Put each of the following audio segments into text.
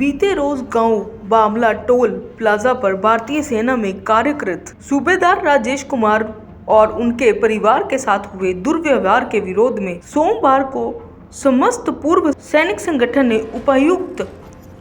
बीते रोज गांव बामला toll plaza पर भारतीय सेना में कार्यरत सूबेदार राजेश कुमार और उनके परिवार के साथ हुए दुर्व्यवहार के विरोध में सोमवार को समस्त पूर्व सैनिक संगठन ने उपायुक्त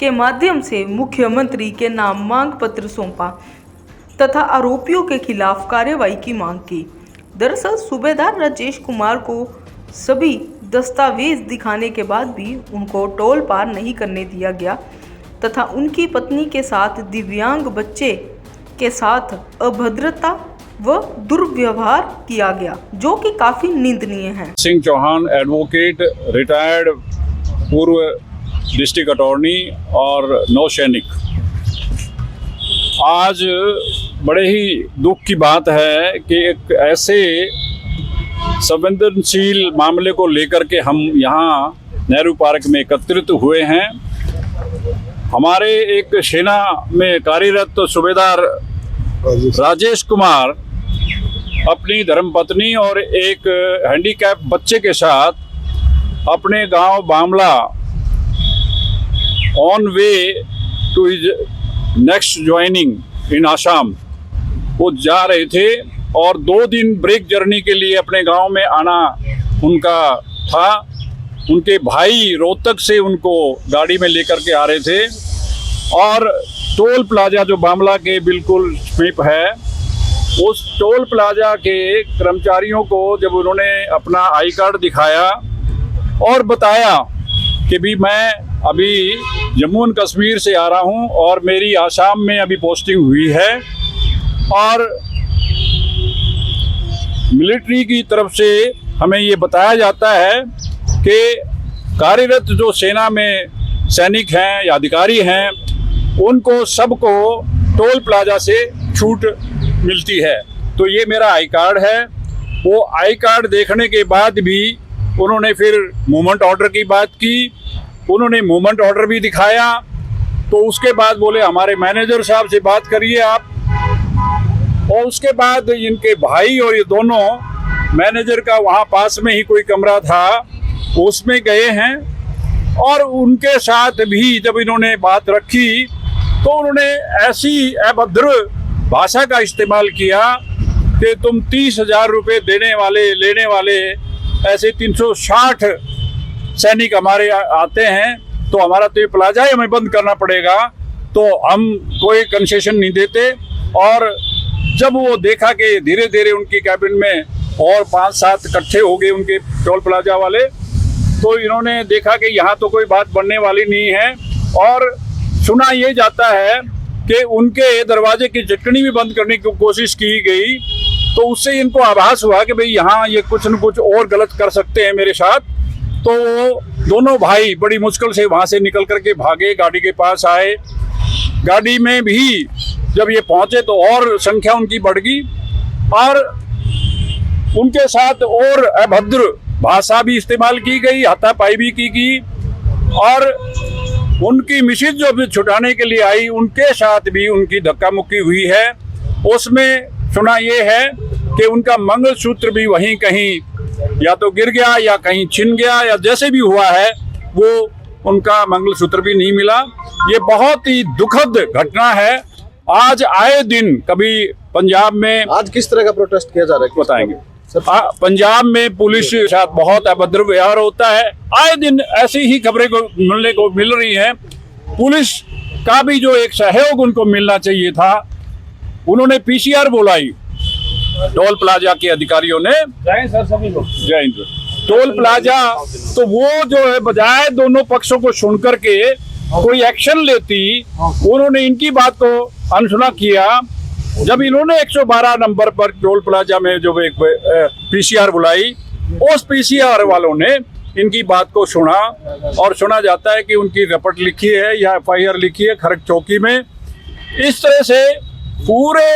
के माध्यम से मुख्यमंत्री के नाम मांग पत्र सौंपा तथा आरोपियों के खिलाफ कार्रवाई की मांग की। दरअसल सूबेदार राजेश कुमार को सभी दस्तावेज दिखाने के बाद भी उनको टोल पार नहीं करने दिया गया तथा उनकी पत्नी के साथ दिव्यांग बच्चे के साथ अभद्रता व दुर्व्यवहार किया गया, जो कि काफी निंदनीय है। सिंह चौहान एडवोकेट, रिटायर्ड पूर्व डिस्ट्रिक्ट अटॉर्नी और नौसैनिक। आज बड़े ही दुख की बात है कि एक ऐसे संवेदनशील मामले को लेकर के हम यहाँ नेहरू पार्क में एकत्रित हुए हैं। हमारे एक सेना में कार्यरत सूबेदार राजेश कुमार अपनी धर्मपत्नी और एक हैंडीकैप बच्चे के साथ अपने गांव Bamla on way to his next joining in Assam वो जा रहे थे और 2 दिन ब्रेक जर्नी के लिए अपने गांव में आना उनका था। उनके भाई रोहतक से उनको गाड़ी में लेकर के आ रहे थे और टोल प्लाजा जो बामला के बिल्कुल समीप है, उस टोल प्लाजा के कर्मचारियों को जब उन्होंने अपना आई कार्ड दिखाया और बताया कि भी मैं अभी जम्मू एंड कश्मीर से आ रहा हूं और मेरी आसाम में अभी पोस्टिंग हुई है और मिलिट्री की तरफ से हमें ये बताया जाता है कि कार्यरत जो सेना में सैनिक हैं या अधिकारी हैं उनको सबको टोल प्लाजा से छूट मिलती है। तो ये मेरा आई कार्ड है। वो आई कार्ड देखने के बाद भी उन्होंने फिर मूवमेंट ऑर्डर की बात की, उन्होंने मूवमेंट ऑर्डर भी दिखाया। तो उसके बाद बोले हमारे मैनेजर साहब से बात करिए आप। और उसके बाद इनके भाई और ये दोनों मैनेजर का वहाँ पास में ही कोई कमरा था उसमें गए हैं और उनके साथ भी जब इन्होंने बात रखी तो उन्होंने ऐसी अभद्र भाषा का इस्तेमाल किया कि तुम 30,000 रुपये लेने वाले ऐसे 360 सैनिक हमारे आते हैं तो हमारा तो ये प्लाजा ही हमें बंद करना पड़ेगा, तो हम कोई कंसेशन नहीं देते। और जब वो देखा कि धीरे धीरे उनकी कैबिन में और 5-7 इकट्ठे हो गए उनके टोल प्लाजा वाले, तो इन्होंने देखा कि यहाँ तो कोई बात बनने वाली नहीं है और सुना ये जाता है कि उनके दरवाजे की चटनी भी बंद करने की कोशिश की गई। तो उससे इनको आभास हुआ कि भाई यहाँ ये कुछ न कुछ और गलत कर सकते हैं मेरे साथ। तो दोनों भाई बड़ी मुश्किल से वहाँ से निकल करके भागे, गाड़ी के पास आए। गाड़ी में भी जब ये पहुँचे तो और संख्या उनकी बढ़ गई और उनके साथ और अभद्र भाषा भी इस्तेमाल की गई, हाथापाई भी की गई और उनकी मिसेज जो भी छुटाने के लिए आई उनके साथ भी उनकी धक्का मुक्की हुई है। उसमें सुना ये है कि उनका मंगलसूत्र भी वहीं कहीं या तो गिर गया या कहीं छिन गया या जैसे भी हुआ है वो उनका मंगलसूत्र भी नहीं मिला। ये बहुत ही दुखद घटना है। आज आए दिन कभी पंजाब में आज किस तरह का प्रोटेस्ट किया जा रहा है बताएंगे। पंजाब में पुलिस के साथ बहुत अभद्र व्यवहार होता है। आए दिन ऐसी ही खबरें को मिल रही हैं। पुलिस का भी जो एक सहयोग उनको मिलना चाहिए था, उन्होंने पीसीआर बुलाई टोल प्लाजा के अधिकारियों ने। जय सर सभी लोग जय हिंद। टोल प्लाजा तो वो जो है बजाय दोनों पक्षों को सुन करके कोई एक्शन लेती, उन्होंने इनकी बात को अनसुना किया। जब इन्होंने 112 नंबर पर टोल प्लाजा में जो एक पीसीआर बुलाई, उस पीसीआर वालों ने इनकी बात को सुना और सुना जाता है कि उनकी रिपोर्ट लिखी है या एफआईआर लिखी है खरक चौकी में। इस तरह से पूरे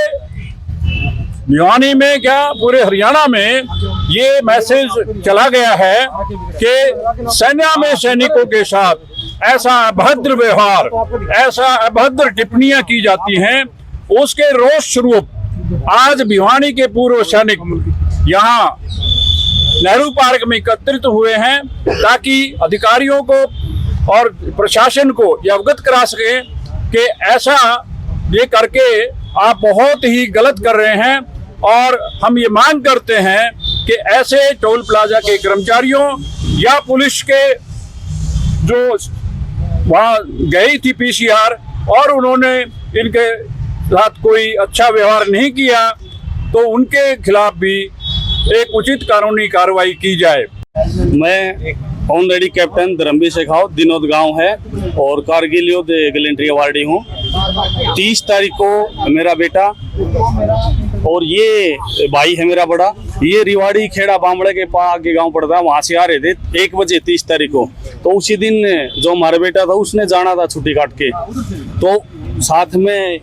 भिवानी में क्या पूरे हरियाणा में ये मैसेज चला गया है कि सेना में सैनिकों के साथ ऐसा अभद्र व्यवहार, ऐसा अभद्र टिप्पणियां की जाती हैं। उसके रोष स्वरूप आज भिवानी के पूर्व सैनिक यहाँ नेहरू पार्क में एकत्रित हुए हैं ताकि अधिकारियों को और प्रशासन को ये अवगत करा सके कि ऐसा ये करके आप बहुत ही गलत कर रहे हैं। और हम ये मांग करते हैं कि ऐसे टोल प्लाजा के कर्मचारियों या पुलिस के जो वहाँ गई थी पीसीआर और उन्होंने इनके साथ कोई अच्छा व्यवहार नहीं किया, तो उनके खिलाफ भी एक उचित कानूनी कार्रवाई की जाए। मैं ऑनरेडी कैप्टन धर्मवीर शेखावत, दिनोद गांव है और कारगिल युद्ध गैलेंट्री अवार्डी हूँ। 30 तारीख को मेरा बेटा और ये भाई है मेरा बड़ा, ये रिवाड़ी खेड़ा बामड़े के पास आगे गांव पड़ता है, वहाँ से आ रहे थे 1 बजे 30 तारीख को। तो उसी दिन जो हमारा बेटा था उसने जाना था छुट्टी काट के, तो साथ में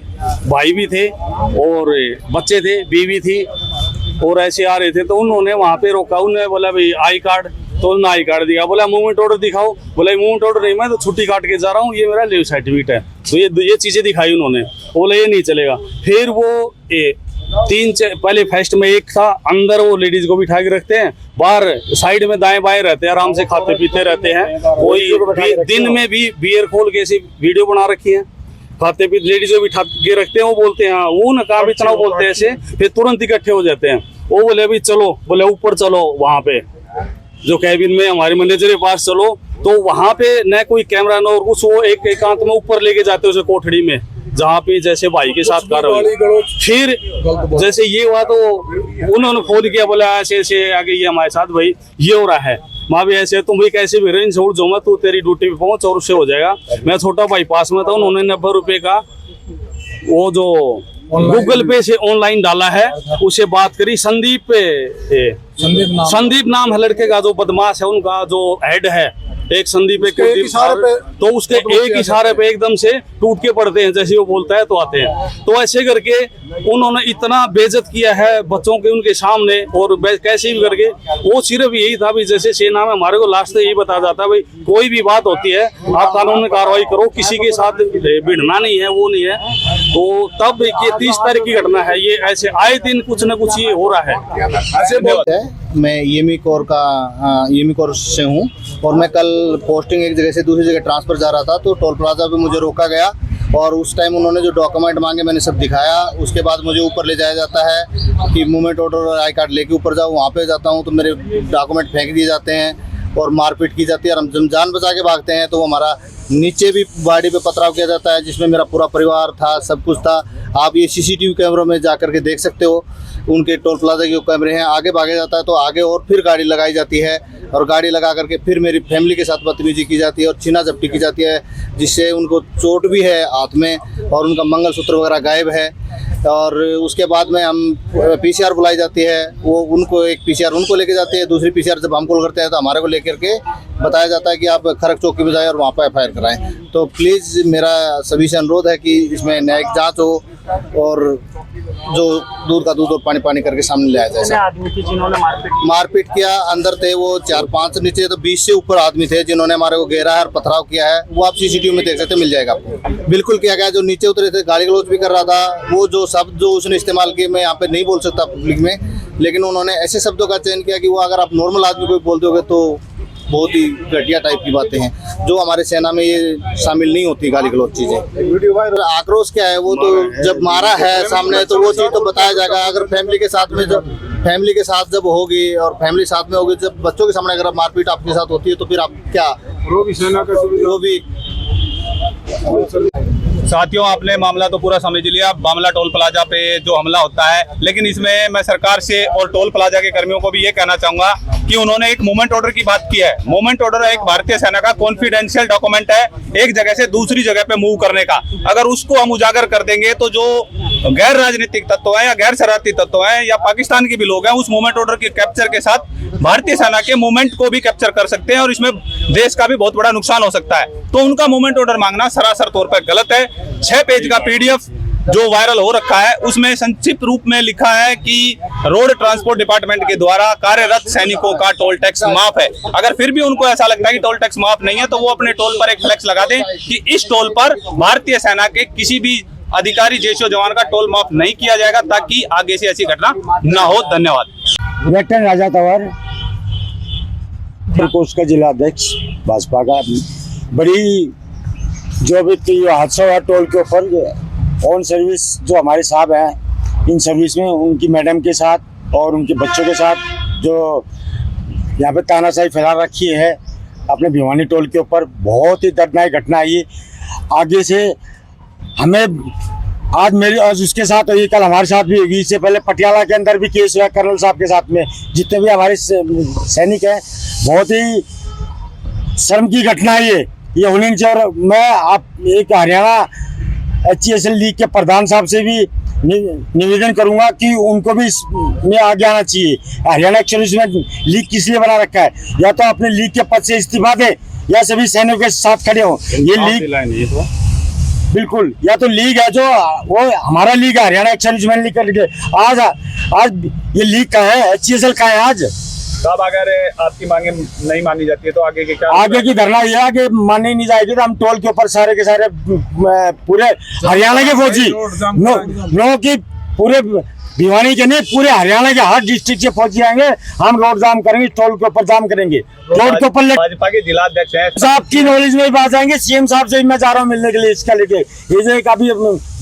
भाई भी थे और बच्चे थे, बीवी थी और ऐसे आ रहे थे। तो उन्होंने वहाँ पे रोका, उन्होंने बोला भाई आई कार्ड, तो उन्होंने आई कार्ड दिया। बोला मूवमेंट ऑर्डर दिखाओ, बोला मूवमेंट ऑर्डर नहीं, मैं तो छुट्टी काट के जा रहा हूँ, ये मेरा लीव सर्टिफिकेट है। तो ये चीज़ें दिखाई उन्होंने, बोला ये नहीं चलेगा। फिर वो पहले फर्स्ट में एक था, अंदर वो लेडीज को बिठा के रखते हैं, बाहर साइड में दाएं बाएं रहते हैं, आराम से खाते पीते रहते हैं। कोई दिन में भी बियर खोल के ऐसी वीडियो बना रखी है, खाते पीते लेडीज को बिठा के रखते हैं। वो बोलते हैं वो ना काम इतना बोलते हैं ऐसे, फिर तुरंत इकट्ठे हो जाते हैं। वो बोले अभी चलो, बोले ऊपर चलो, वहाँ पे जो कैबिन में हमारे मैनेजर के पास चलो। तो वहाँ पे न कोई कैमरा न और कुछ, वो एक एकांत में ऊपर लेके जाते हैं उसे कोठड़ी में, जहाँ पे जैसे भाई के साथ कार्रवाई। फिर जैसे ये हुआ तो उन्होंने फोन किया, बोला ऐसे ऐसे आगे ये हमारे साथ भाई ये हो रहा है। माँ भी ऐसे, तुम भाई कैसे भी रेंज छोड़ जाऊंगा, तू तेरी ड्यूटी पे पहुंच और उससे हो जाएगा। मैं छोटा भाई पास में था, उन्होंने 90 रुपए का वो जो गूगल पे से ऑनलाइन डाला है, उसे बात करी। संदीप नाम है लड़के का, जो बदमाश है उनका जो हेड है, एक संदीप एक तो उसके एक इशारे पे एकदम से टूट के पड़ते हैं, जैसे वो बोलता है तो आते हैं। तो ऐसे करके उन्होंने इतना बेइज्जत किया है बच्चों के उनके सामने, और कैसे भी करके वो सिर्फ यही था भी जैसे सेना में हमारे को लास्ट से यही बताया जाता है भाई कोई भी बात होती है आप कानून में कार्रवाई करो, किसी के साथ भिड़ना नहीं है, वो नहीं है। तो तब ये 30 तारीख की घटना है, ये ऐसे आए दिन कुछ न कुछ ये हो रहा है। मैं येमी कोर से हूँ और मैं कल पोस्टिंग एक जगह से दूसरी जगह ट्रांसफर जा रहा था, तो टोल प्लाजा पे मुझे रोका गया और उस टाइम उन्होंने जो डॉक्यूमेंट मांगे मैंने सब दिखाया। उसके बाद मुझे ऊपर ले जाया जाता है कि मूवमेंट ऑर्डर और आई कार्ड लेके ऊपर जाओ। वहाँ पे जाता हूँ तो मेरे डॉक्यूमेंट फेंक दिए जाते हैं और मारपीट की जाती है और हम जान बचा के भागते हैं। तो हमारा नीचे भी गाड़ी पे पथराव किया जाता है, जिसमें मेरा पूरा परिवार था, सब कुछ था। आप ये सीसीटीवी कैमरों में जा करके देख सकते हो, उनके टोल प्लाजा के जो कैमरे हैं। आगे भागा जाता है तो आगे और फिर गाड़ी लगाई जाती है और गाड़ी लगा करके फिर मेरी फैमिली के साथ बदतमीजी की जाती है और छीना झपटी की जाती है, जिससे उनको चोट भी है हाथ में और उनका मंगलसूत्र वगैरह गायब है। और उसके बाद में हम पीसीआर बुलाई जाती है, वो उनको एक पीसीआर उनको लेके जाती है, दूसरी पीसीआर जब हम कॉल करते हैं तो हमारे को लेकर के बताया जाता है कि आप खरक चौकी में जाएं और वहाँ पर एफआईआर कराएं। तो प्लीज़ मेरा सभी से अनुरोध है कि इसमें न्यायिक जांच हो और जो दूध का दूध और पानी पानी करके सामने ले आया जाए। आदमी थी जिन्होंने मारपीट किया, अंदर थे वो 4-5 नीचे तो 20 से ऊपर आदमी थे जिन्होंने हमारे को घेरा है और पथराव किया है। वो आप सीसीटीवी में देख सकते, मिल जाएगा आपको। बिल्कुल किया गया, जो नीचे उतरे थे गाली गलौज भी कर रहा था, वो जो शब्द जो उसने इस्तेमाल किए मैं यहाँ पे नहीं बोल सकता पब्लिक में, लेकिन उन्होंने ऐसे शब्दों का चयन किया कि वो अगर आप नॉर्मल आदमी को बोल दोगे तो बहुत ही घटिया टाइप की बातें हैं, जो हमारे सेना में ये शामिल नहीं होती गाली गलौज चीजें। आक्रोश क्या है, वो तो जब मारा है सामने तो वो चीज तो बताया जाएगा। अगर फैमिली के साथ जब होगी और फैमिली साथ में होगी, जब बच्चों के सामने अगर मारपीट आपके साथ होती है तो फिर आप क्या वो भी साथियों, आपने मामला तो पूरा समझ लिया। मामला टोल प्लाजा पे जो हमला होता है, लेकिन इसमें मैं सरकार से और टोल प्लाजा के कर्मियों को भी ये कहना चाहूंगा कि उन्होंने एक मूवमेंट ऑर्डर की बात की है। मूवमेंट ऑर्डर एक भारतीय सेना का कॉन्फिडेंशियल डॉक्यूमेंट है, एक जगह से दूसरी जगह पे मूव करने का। अगर उसको हम उजागर कर देंगे तो जो गैर राजनीतिक तत्व है या गैर शरारती तत्व है या पाकिस्तान के भी लोग हैं, उस मूवमेंट ऑर्डर के कैप्चर के साथ भारतीय सेना के मूवमेंट को भी कैप्चर कर सकते हैं और इसमें देश का भी बहुत बड़ा नुकसान हो सकता है। तो उनका मूवमेंट ऑर्डर मांगना सरासर तौर पर गलत है। 6 पेज का पीडीएफ जो वायरल हो रखा है उसमें संक्षिप्त रूप में लिखा है कि रोड ट्रांसपोर्ट डिपार्टमेंट के द्वारा कार्यरत सैनिकों का टोल टैक्स माफ है। अगर फिर भी उनको ऐसा लगता है कि टोल टैक्स माफ नहीं है तो वो अपने टोल पर एक फ्लैक्स लगा दें कि इस टोल पर भारतीय सेना के किसी भी अधिकारी जैसे जवान का टोल माफ नहीं किया जाएगा, ताकि आगे से ऐसी घटना न हो। धन्यवाद। कैप्टन राजा तंवर प्रकोष्ठ का जिला अध्यक्ष भाजपा का। बड़ी जो भी ये हादसा हुआ टोल के ऊपर, ऑन सर्विस जो हमारे साहब हैं इन सर्विस में, उनकी मैडम के साथ और उनके बच्चों के साथ जो यहाँ पे तानाशाही फैला रखी है अपने भिवानी टोल के ऊपर, बहुत ही दर्दनाक घटना है ये। आगे से हमें आज उसके साथ हुई, कल हमारे साथ भी होगी। इससे पहले पटियाला के अंदर भी केस हुआ कर्नल साहब के साथ में। जितने भी हमारे सैनिक हैं, बहुत ही शर्म की घटना है ये होनी नहीं चाहिए। और मैं आप एक हरियाणा HCSL लीग के प्रधान साहब से भी निवेदन करूंगा कि उनको भी इसमें आगे आना चाहिए। हरियाणा एक्शन लीग किस लिए बना रखा है? या तो अपने लीग के पद से इस्तीफा दें या सभी सैनिकों के साथ खड़े हों। ये लीग बिल्कुल, या तो लीग है जो वो हमारा लीग है, हरियाणा एक्शन लीग करके आज ये लीग का है, HCSL का है। आज साहब अगर आपकी मांगे नहीं मानी जाती है तो आगे के क्या? आगे की धरना ये आगे मानी नहीं जाएगी तो हम टोल के ऊपर सारे के सारे पूरे हरियाणा के फौजी नो की पूरे भिवानी के नहीं, पूरे हरियाणा के हर डिस्ट्रिक्ट से फौजी आएंगे। हम रोड जाम करेंगे, टोल के ऊपर जाम करेंगे, टोल के ऊपर। भाजपा के जिला अध्यक्ष हैं साहब की नॉलेज में बात आएंगे, CM साहब से मैं जा रहा हूँ मिलने के लिए इसका लेके। ये जो एक अभी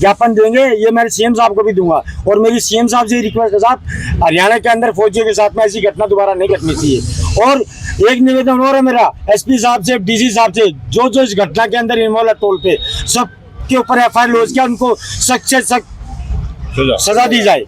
ज्ञापन देंगे ये मैं CM साहब को भी दूंगा। और मेरी CM साहब से रिक्वेस्ट है साहब, हरियाणा के अंदर फौजियों के साथ में ऐसी घटना दोबारा नहीं घटनी चाहिए। और एक निवेदन और है मेरा SP साहब से, DC साहब से, जो इस घटना के अंदर इन्वॉल्व है टोल पे, सब के ऊपर FIR लॉन्च किया, उनको सख्त से सख्त सजा दी जाए।